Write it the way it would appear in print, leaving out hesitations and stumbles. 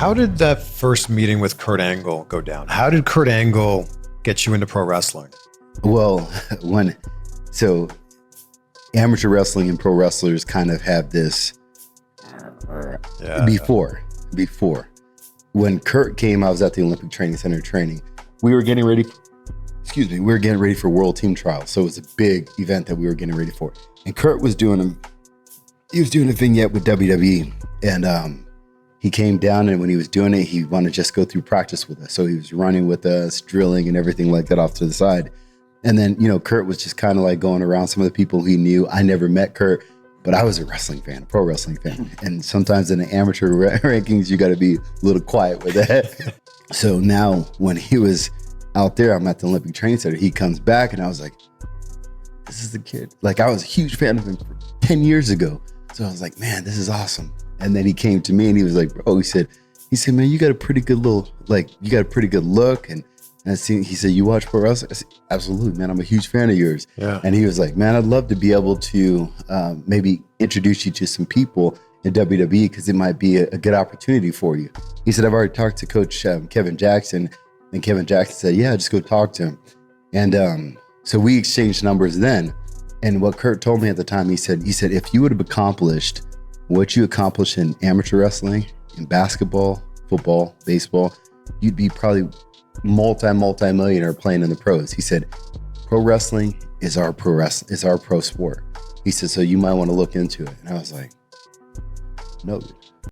How did that first meeting with Kurt Angle go down? How did Kurt Angle get you into pro wrestling? Well, so amateur wrestling and pro wrestlers kind of have this before. When Kurt came, I was at the Olympic Training Center training. We were getting ready for World Team Trials. So it was a big event that we were getting ready for. And Kurt was doing a vignette with WWE. And he came down, and when he was doing it, he wanted to just go through practice with us. So he was running with us, drilling and everything like that off to the side. And then, Kurt was just kind of like going around some of the people he knew. I never met Kurt, but I was a wrestling fan, a pro wrestling fan. And sometimes in the amateur rankings, you got to be a little quiet with that. So now when he was out there, I'm at the Olympic Training Center, he comes back and I was like, this is the kid. Like, I was a huge fan of him 10 years ago. So I was like, man, this is awesome. And then he came to me and he was like, bro, he said, man, you got a pretty good look. And he said, you watch pro wrestling? I said, absolutely, man. I'm a huge fan of yours. Yeah. And he was like, man, I'd love to be able to maybe introduce you to some people in WWE because it might be a good opportunity for you. He said, I've already talked to Coach Kevin Jackson. And Kevin Jackson said, yeah, just go talk to him. And so we exchanged numbers then. And what Kurt told me at the time, he said, if you would have accomplished what you accomplished in amateur wrestling, in basketball, football, baseball, you'd be probably multi-millionaire playing in the pros. He said, pro wrestling is our pro sport. He said, so you might want to look into it. And I was like, no.